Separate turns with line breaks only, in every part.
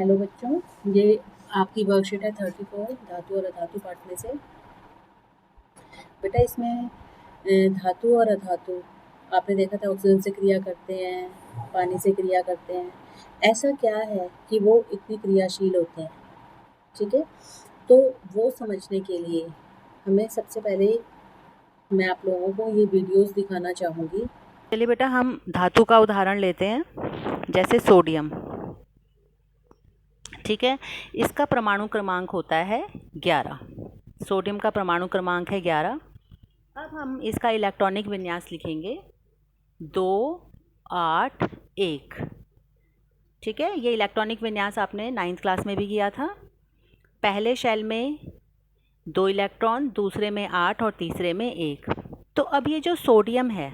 Hello बच्चों, ये आपकी वर्कशीट है 34 धातु और अधातु पाठ में से। बेटा इसमें धातु और अधातु आपने देखा था, ऑक्सीजन से क्रिया करते हैं, पानी से क्रिया करते हैं। ऐसा क्या है कि वो इतनी क्रियाशील होते हैं? ठीक है, तो वो समझने के लिए हमें सबसे पहले मैं आप लोगों को ये वीडियोस दिखाना चाहूँगी।
चलिए बेटा, हम धातु का उदाहरण लेते हैं, जैसे सोडियम। ठीक है, इसका परमाणु क्रमांक होता है 11। सोडियम का परमाणु क्रमांक है 11। अब हम इसका इलेक्ट्रॉनिक विन्यास लिखेंगे 2 8 1। ठीक है, ये इलेक्ट्रॉनिक विन्यास आपने 9th क्लास में भी किया था। पहले शेल में 2 इलेक्ट्रॉन, दूसरे में 8 और तीसरे में 1। तो अब ये जो सोडियम है,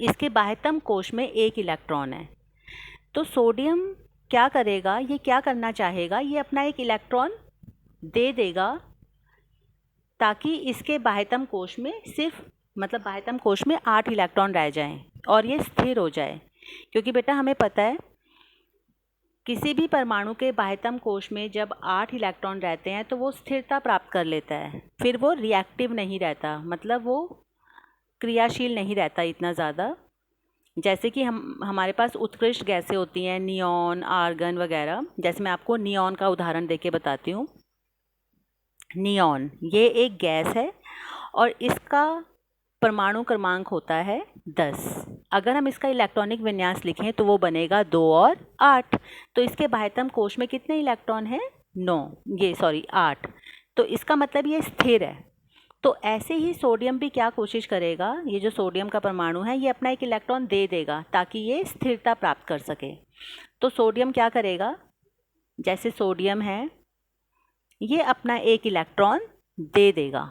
इसके बाह्यतम कोश में 1 इलेक्ट्रॉन है। तो सोडियम क्या करेगा, ये क्या करना चाहेगा, ये अपना एक इलेक्ट्रॉन दे देगा ताकि इसके बाह्यतम कोश में बाह्यतम कोश में 8 इलेक्ट्रॉन रह जाएं और ये स्थिर हो जाए। क्योंकि बेटा हमें पता है किसी भी परमाणु के बाह्यतम कोश में जब 8 इलेक्ट्रॉन रहते हैं तो वो स्थिरता प्राप्त कर लेता है, फिर वो रिएक्टिव नहीं रहता, मतलब वो क्रियाशील नहीं रहता इतना ज़्यादा। जैसे कि हमारे पास उत्कृष्ट गैसें होती हैं, नियॉन, आर्गन वगैरह। जैसे मैं आपको नियॉन का उदाहरण देके बताती हूँ। नियॉन ये एक गैस है और इसका परमाणु क्रमांक होता है 10। अगर हम इसका इलेक्ट्रॉनिक विन्यास लिखें तो वो बनेगा 2 और 8। तो इसके बाह्यतम कोश में कितने इलेक्ट्रॉन हैं? 8। तो इसका मतलब ये स्थिर है। तो ऐसे ही सोडियम भी क्या कोशिश करेगा, ये जो सोडियम का परमाणु है ये अपना एक इलेक्ट्रॉन दे देगा ताकि ये स्थिरता प्राप्त कर सके। तो सोडियम क्या करेगा, जैसे सोडियम है ये अपना एक इलेक्ट्रॉन दे देगा।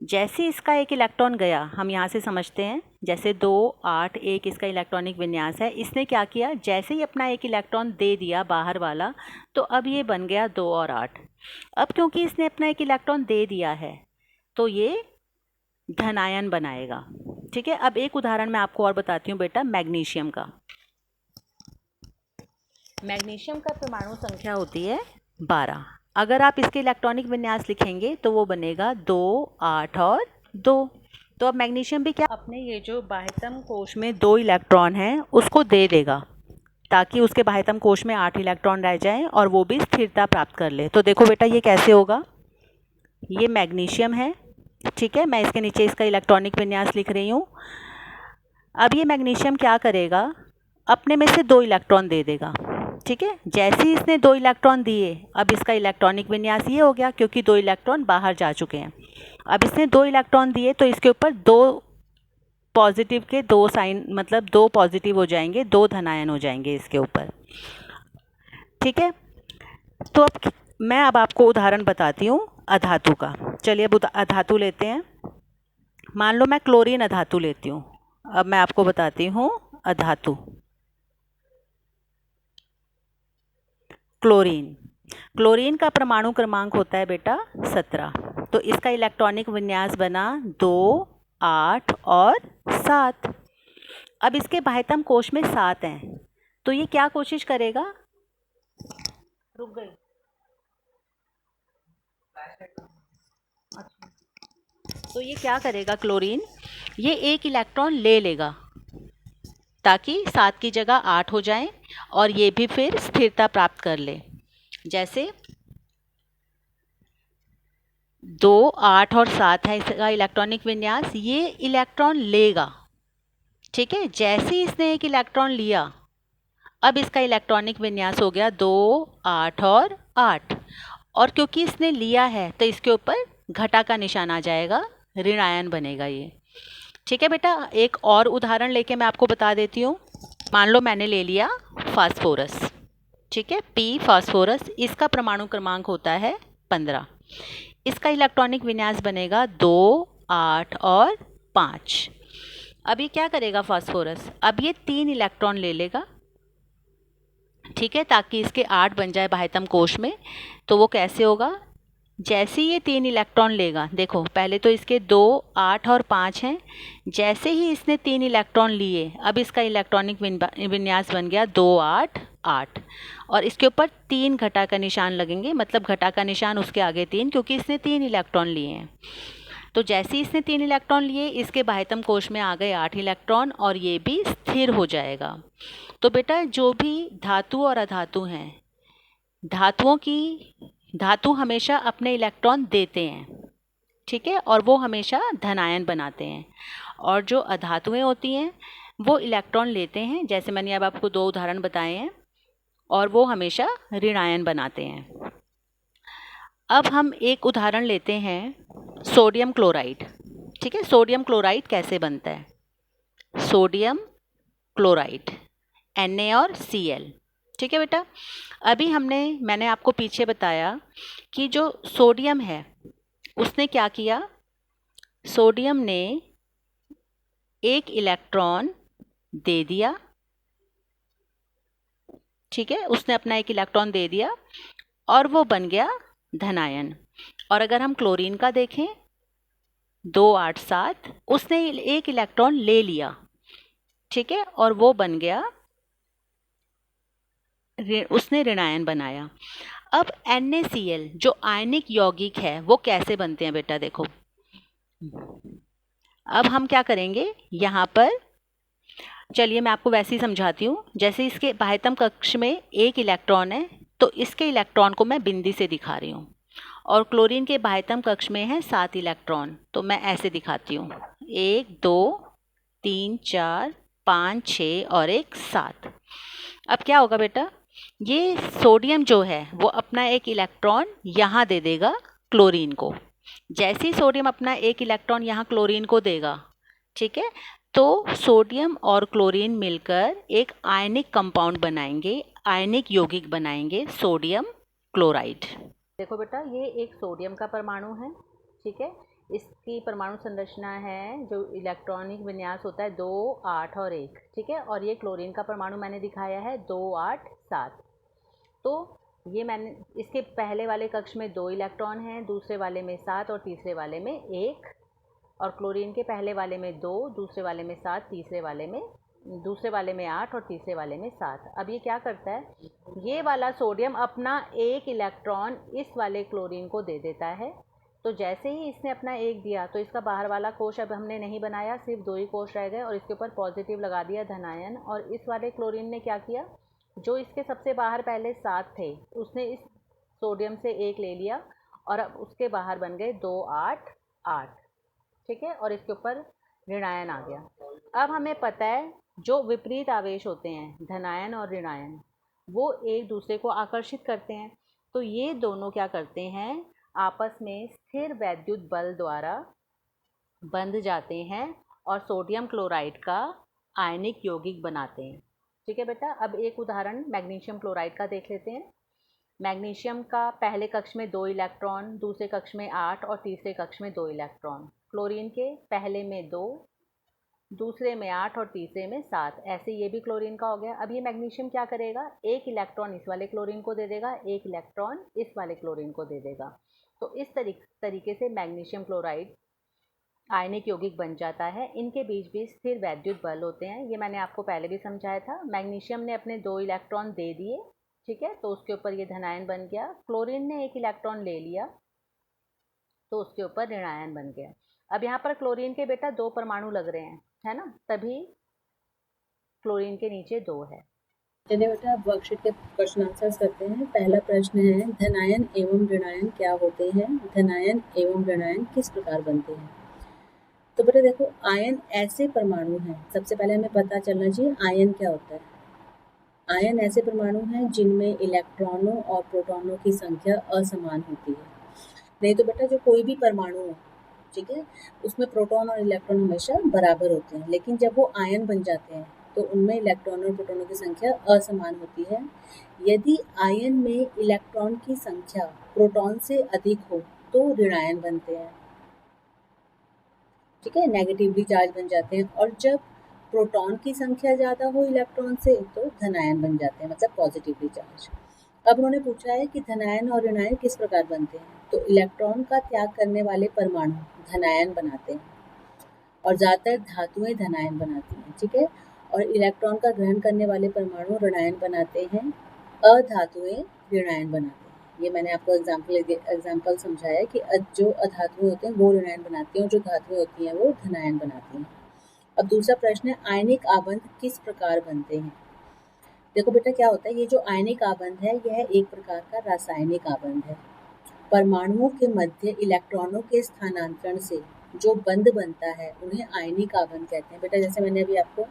जैसे इसका एक इलेक्ट्रॉन गया, हम यहाँ से समझते हैं, जैसे 2 8 1 इसका इलेक्ट्रॉनिक विन्यास है। इसने क्या किया, जैसे ही अपना एक इलेक्ट्रॉन दे दिया बाहर वाला, तो अब ये बन गया 2 और 8। अब क्योंकि इसने अपना एक इलेक्ट्रॉन दे दिया है तो ये धनायन बनाएगा। ठीक है, अब एक उदाहरण मैं आपको और बताती हूँ बेटा, मैग्नीशियम का। मैग्नीशियम का परमाणु संख्या होती है 12। अगर आप इसके इलेक्ट्रॉनिक विन्यास लिखेंगे तो वो बनेगा 2 8 और 2। तो अब मैग्नीशियम भी क्या अपने ये जो बाह्यतम कोश में 2 इलेक्ट्रॉन हैं उसको दे देगा ताकि उसके बाह्यतम कोश में 8 इलेक्ट्रॉन रह जाएं और वो भी स्थिरता प्राप्त कर ले। तो देखो बेटा ये कैसे होगा, ये मैग्नीशियम है। ठीक है, मैं इसके नीचे इसका इलेक्ट्रॉनिक विन्यास लिख रही हूँ। अब ये मैग्नीशियम क्या करेगा, अपने में से 2 इलेक्ट्रॉन दे देगा। ठीक है, जैसे ही इसने 2 इलेक्ट्रॉन दिए, अब इसका इलेक्ट्रॉनिक विन्यास ये हो गया क्योंकि 2 इलेक्ट्रॉन बाहर जा चुके हैं। अब इसने 2 इलेक्ट्रॉन दिए तो इसके ऊपर 2 पॉजिटिव के 2 साइन, मतलब 2 पॉजिटिव हो जाएंगे, 2 धनायन हो जाएंगे इसके ऊपर। ठीक है, तो अब मैं आपको उदाहरण बताती हूँ अधातु का। चलिए अब अधातु लेते हैं। मान लो मैं क्लोरीन अधातु लेती हूँ। अब मैं आपको बताती हूँ अधातु। क्लोरीन का परमाणु क्रमांक होता है बेटा 17। तो इसका इलेक्ट्रॉनिक विन्यास बना 2 8 और 7। अब इसके बाह्यतम कोश में 7 हैं, तो ये क्या कोशिश करेगा, रुक गई। अच्छा, तो ये क्या करेगा क्लोरीन, ये एक इलेक्ट्रॉन ले लेगा ताकि 7 की जगह 8 हो जाए और ये भी फिर स्थिरता प्राप्त कर ले। जैसे 2 8 और 7 है इसका इलेक्ट्रॉनिक विन्यास, ये इलेक्ट्रॉन लेगा। ठीक है, जैसे ही इसने एक इलेक्ट्रॉन लिया, अब इसका इलेक्ट्रॉनिक विन्यास हो गया 2 8 और 8। और क्योंकि इसने लिया है तो इसके ऊपर घटा का निशान आ जाएगा, ऋण आयन बनेगा ये। ठीक है बेटा, एक और उदाहरण लेके मैं आपको बता देती हूँ। मान लो मैंने ले लिया फास्फोरस। ठीक है, पी फास्फोरस, इसका परमाणु क्रमांक होता है 15। इसका इलेक्ट्रॉनिक विन्यास बनेगा 2 8 और 5। अब ये क्या करेगा फास्फोरस, अब ये 3 इलेक्ट्रॉन ले लेगा। ठीक है, ताकि इसके 8 बन जाए बाह्यतम कोश में। तो वो कैसे होगा, जैसे ही ये 3 इलेक्ट्रॉन लेगा, देखो पहले तो इसके 2 8 और 5 हैं। जैसे ही इसने 3 इलेक्ट्रॉन लिए, अब इसका इलेक्ट्रॉनिक विन्यास बन गया 2 8 8 और इसके ऊपर 3 घटा का निशान लगेंगे, मतलब घटा का निशान उसके आगे 3, क्योंकि इसने 3 इलेक्ट्रॉन लिए हैं। तो जैसे ही इसने 3 इलेक्ट्रॉन लिए, इसके बाह्यतम कोश में आ गए 8 इलेक्ट्रॉन और ये भी स्थिर हो जाएगा। तो बेटा जो भी धातु और अधातु हैं, धातु हमेशा अपने इलेक्ट्रॉन देते हैं, ठीक है, और वो हमेशा धनायन बनाते हैं। और जो अधातुएं होती हैं वो इलेक्ट्रॉन लेते हैं, जैसे मैंने अब आपको 2 उदाहरण बताए हैं, और वो हमेशा ऋणायन बनाते हैं। अब हम एक उदाहरण लेते हैं सोडियम क्लोराइड। ठीक है, सोडियम क्लोराइड कैसे बनता है? सोडियम क्लोराइड Na और Cl। ठीक है बेटा, अभी मैंने आपको पीछे बताया कि जो सोडियम है उसने क्या किया, सोडियम ने एक इलेक्ट्रॉन दे दिया, ठीक है, उसने अपना एक इलेक्ट्रॉन दे दिया और वो बन गया धनायन। और अगर हम क्लोरीन का देखें 287, उसने एक इलेक्ट्रॉन ले लिया, ठीक है, और वो बन गया, उसने ऋणायन बनाया। अब NaCl जो आयनिक यौगिक है वो कैसे बनते हैं बेटा, देखो। अब हम क्या करेंगे यहाँ पर, चलिए मैं आपको वैसे ही समझाती हूँ। जैसे इसके बाह्यतम कक्ष में एक इलेक्ट्रॉन है, तो इसके इलेक्ट्रॉन को मैं बिंदी से दिखा रही हूँ, और क्लोरीन के बाह्यतम कक्ष में है 7 इलेक्ट्रॉन, तो मैं ऐसे दिखाती हूँ, 1 2 3 4 5 6 और 1 7। अब क्या होगा बेटा, ये सोडियम जो है वो अपना एक इलेक्ट्रॉन यहाँ दे देगा क्लोरीन को। जैसे ही सोडियम अपना एक इलेक्ट्रॉन यहाँ क्लोरीन को देगा, ठीक है, तो सोडियम और क्लोरीन मिलकर एक आयनिक कंपाउंड बनाएंगे, आयनिक यौगिक बनाएंगे, सोडियम क्लोराइड। देखो बेटा, ये एक सोडियम का परमाणु है, ठीक है, इसकी परमाणु संरचना है, जो इलेक्ट्रॉनिक विन्यास होता है 2 8 और 1, ठीक है, और ये क्लोरीन का परमाणु मैंने दिखाया है 2 8 7। तो ये मैंने, इसके पहले वाले कक्ष में 2 इलेक्ट्रॉन हैं, दूसरे वाले में 7 और तीसरे वाले में 1, और क्लोरीन के पहले वाले में 2, दूसरे वाले में 7, दूसरे वाले में 8 और तीसरे वाले में 7। अब ये क्या करता है, ये वाला सोडियम अपना एक इलेक्ट्रॉन इस वाले क्लोरीन को दे देता है। तो जैसे ही इसने अपना एक दिया, तो इसका बाहर वाला कोश अब हमने नहीं बनाया, सिर्फ 2 ही कोश रह गए, और इसके ऊपर पॉजिटिव लगा दिया धनायन। और इस वाले क्लोरीन ने क्या किया, जो इसके सबसे बाहर पहले 7 थे, उसने इस सोडियम से एक ले लिया, और अब उसके बाहर बन गए 2 8 8, ठीक है, और इसके ऊपर ऋणायन आ गया। अब हमें पता है जो विपरीत आवेश होते हैं, धनायन और ऋणायन, वो एक दूसरे को आकर्षित करते हैं। तो ये दोनों क्या करते हैं, आपस में स्थिर वैद्युत बल द्वारा बंध जाते हैं और सोडियम क्लोराइड का आयनिक यौगिक बनाते हैं। ठीक है बेटा, अब एक उदाहरण मैग्नीशियम क्लोराइड का देख लेते हैं। मैग्नीशियम का पहले कक्ष में 2 इलेक्ट्रॉन, दूसरे कक्ष में 8 और तीसरे कक्ष में 2 इलेक्ट्रॉन। क्लोरीन के पहले में 2, दूसरे में 8 और तीसरे में 7। ऐसे ये भी क्लोरीन का हो गया। अब ये मैग्नीशियम क्या करेगा, एक इलेक्ट्रॉन इस वाले क्लोरीन को दे देगा, एक इलेक्ट्रॉन इस वाले क्लोरीन को दे देगा। तो इस तरीके से मैग्नीशियम क्लोराइड आयनिक यौगिक बन जाता है। इनके बीच भी स्थिर वैद्युत बल होते हैं, ये मैंने आपको पहले भी समझाया था। मैग्नीशियम ने अपने 2 इलेक्ट्रॉन दे दिए, ठीक है, तो उसके ऊपर ये धनायन बन गया। क्लोरीन ने एक इलेक्ट्रॉन ले लिया, तो उसके ऊपर ऋणायन बन गया। अब यहाँ पर क्लोरीन के बेटा 2 परमाणु लग रहे हैं, है ना, तभी क्लोरीन के नीचे 2 है।
चलिए बेटा, अब वर्कशीट के क्वेश्चन आंसर्स करते हैं। पहला प्रश्न है, धनायन एवं ऋणायन क्या होते हैं? धनायन एवं ऋणायन किस प्रकार बनते हैं? तो बेटा देखो, आयन ऐसे परमाणु हैं, सबसे पहले हमें पता चलना चाहिए आयन क्या होता है। आयन ऐसे परमाणु हैं जिनमें इलेक्ट्रॉनों और प्रोटॉनों की संख्या असमान होती है। नहीं तो बेटा जो कोई भी परमाणु हो, ठीक है, उसमें प्रोटॉन और इलेक्ट्रॉन हमेशा बराबर होते हैं, लेकिन जब वो आयन बन जाते हैं तो उनमें इलेक्ट्रॉन और प्रोटॉनों की संख्या असमान होती है। यदि आयन में इलेक्ट्रॉन की संख्या प्रोटॉन से अधिक हो तो ऋणायन बनते हैं, ठीक है, नेगेटिवली चार्ज बन जाते हैं। और जब प्रोटॉन की संख्या ज़्यादा हो इलेक्ट्रॉन से तो धनायन बन जाते हैं, मतलब पॉजिटिवली चार्ज। अब उन्होंने पूछा है कि धनायन और ऋणायन किस प्रकार बनते हैं। तो इलेक्ट्रॉन का त्याग करने वाले परमाणु धनायन बनाते हैं, और ज़्यादातर धातुएं धनायन बनाती हैं, ठीक है। और इलेक्ट्रॉन का ग्रहण करने वाले परमाणु ऋणायन बनाते हैं, अधातुएं ऋणायन बनाते हैं। ये मैंने आपको एग्जाम्पल समझाया कि जो अधातुएं होते हैं वो ऋणायन बनाती हैं और जो धातुएं होती हैं वो धनायन बनाती हैं। अब दूसरा प्रश्न है, आयनिक आबंध किस प्रकार बनते हैं। देखो बेटा क्या होता है, ये जो आयनिक आबंध है यह एक प्रकार का रासायनिक आबंध है। परमाणुओं के मध्य इलेक्ट्रॉनों के स्थानांतरण से जो बंध बनता है उन्हें आयनिक आबंध कहते हैं। बेटा जैसे मैंने अभी आपको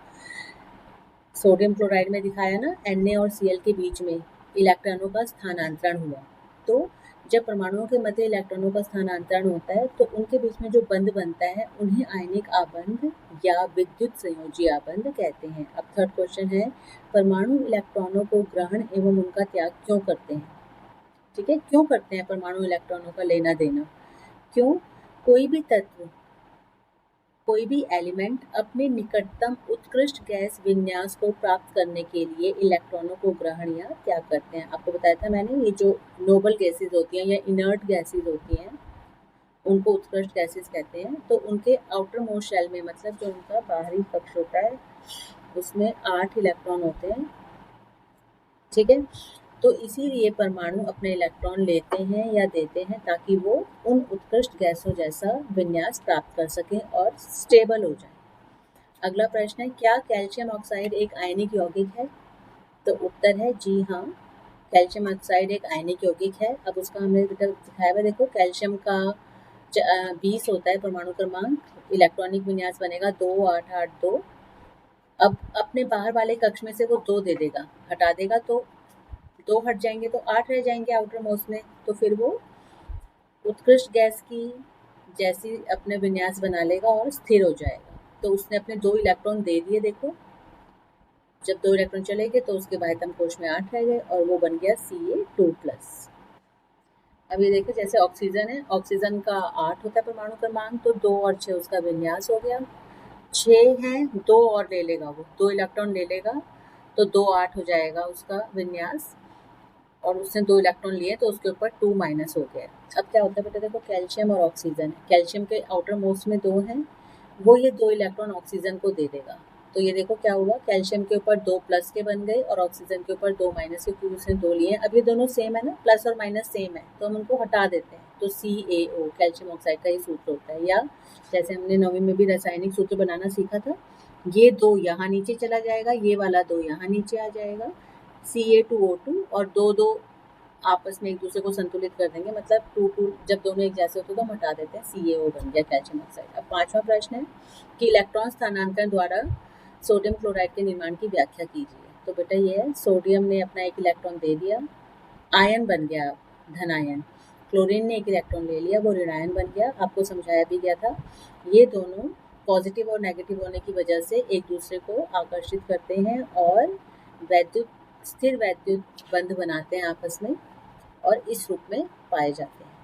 सोडियम क्लोराइड में दिखाया ना, Na और Cl के बीच में इलेक्ट्रॉनों का स्थानांतरण हुआ, तो जब परमाणुओं के मध्य इलेक्ट्रॉनों का स्थानांतरण होता है तो उनके बीच में जो बंध बनता है उन्हें आयनिक आबंध या विद्युत संयोजी आबंध कहते हैं। अब थर्ड क्वेश्चन है, परमाणु इलेक्ट्रॉनों को ग्रहण एवं उनका त्याग क्यों करते हैं। ठीक है, क्यों करते हैं परमाणु इलेक्ट्रॉनों का लेना देना, क्यों। कोई भी तत्व, कोई भी एलिमेंट अपने निकटतम उत्कृष्ट गैस विन्यास को प्राप्त करने के लिए इलेक्ट्रॉनों को ग्रहण या त्याग करते हैं। आपको बताया था मैंने, ये जो नोबल गैसेज होती हैं या इनर्ट गैसेज होती हैं उनको उत्कृष्ट गैसेज कहते हैं। तो उनके आउटर मोस्ट शेल में, मतलब जो उनका बाहरी कक्ष होता है उसमें 8 इलेक्ट्रॉन होते हैं। ठीक है, तो इसीलिए परमाणु अपने इलेक्ट्रॉन लेते हैं या देते हैं ताकि वो उन उत्कृष्ट गैसों जैसा विन्यास प्राप्त कर सकें और स्टेबल हो जाए। अगला प्रश्न है, क्या कैल्शियम ऑक्साइड एक आयनिक यौगिक है। तो उत्तर है जी हाँ, कैल्शियम ऑक्साइड एक आयनिक यौगिक है। अब उसका हमने दिखाया हुआ, देखो कैल्शियम का 20 होता है परमाणु क्रमांक, इलेक्ट्रॉनिक विन्यास बनेगा 2 8 8 2। अब अपने बाहर वाले कक्ष में से वो 2 दे देगा, हटा देगा तो 2 हट जाएंगे तो 8 रह जाएंगे आउटर मोस्ट में, तो फिर वो उत्कृष्ट गैस की जैसी अपने विन्यास बना लेगा और स्थिर हो जाएगा। तो उसने अपने 2 इलेक्ट्रॉन दे दिए, देखो जब 2 इलेक्ट्रॉन चले गए तो उसके बाह्यतम कोश में 8 रह गए और वो बन गया Ca2+। अब ये देखो जैसे ऑक्सीजन है, ऑक्सीजन का 8 होता है परमाणु क्रमांक, तो 2 और 6 उसका विन्यास हो गया। 6 है, 2 और ले लेगा, वो 2 इलेक्ट्रॉन ले लेगा तो 2 8 हो जाएगा उसका विन्यास, और उसने 2 इलेक्ट्रॉन लिए तो उसके ऊपर 2 माइनस हो गया। अब क्या होता है बेटा, देखो कैल्शियम और ऑक्सीजन है, कैल्शियम के आउटर मोस्ट में 2 हैं, वो ये 2 इलेक्ट्रॉन ऑक्सीजन को दे देगा। तो ये देखो क्या हुआ, कैल्शियम के ऊपर 2 प्लस के बन गए और ऑक्सीजन के ऊपर 2 माइनस के, क्योंकि उसने 2 लिए। अब ये दोनों सेम है ना, प्लस और माइनस सेम है, तो हम उनको हटा देते हैं। तो CaO कैल्शियम ऑक्साइड का ही सूत्र होता है, या जैसे हमने 9वीं में भी रासायनिक सूत्र बनाना सीखा था, ये 2 यहाँ नीचे चला जाएगा, ये वाला 2 यहाँ नीचे आ जाएगा, Ca2O2, और 2 2 आपस में एक दूसरे को संतुलित कर देंगे, मतलब 2 2 जब दोनों एक जैसे होते तो हम हटा देते हैं, CaO बन गया कैल्शियम ऑक्साइड। अब 5वां प्रश्न है कि इलेक्ट्रॉन स्थानांतरण द्वारा सोडियम क्लोराइड के निर्माण की व्याख्या कीजिए। तो बेटा ये है, सोडियम ने अपना 1 इलेक्ट्रॉन दे दिया, आयन बन गया धनायन। क्लोरीन ने 1 इलेक्ट्रॉन ले लिया, वो ऋणायन बन गया। आपको समझाया भी गया था, ये दोनों पॉजिटिव और नेगेटिव होने की वजह से एक दूसरे को आकर्षित करते हैं और स्थिर वैद्युत बंध बनाते हैं आपस में, और इस रूप में पाए जाते हैं।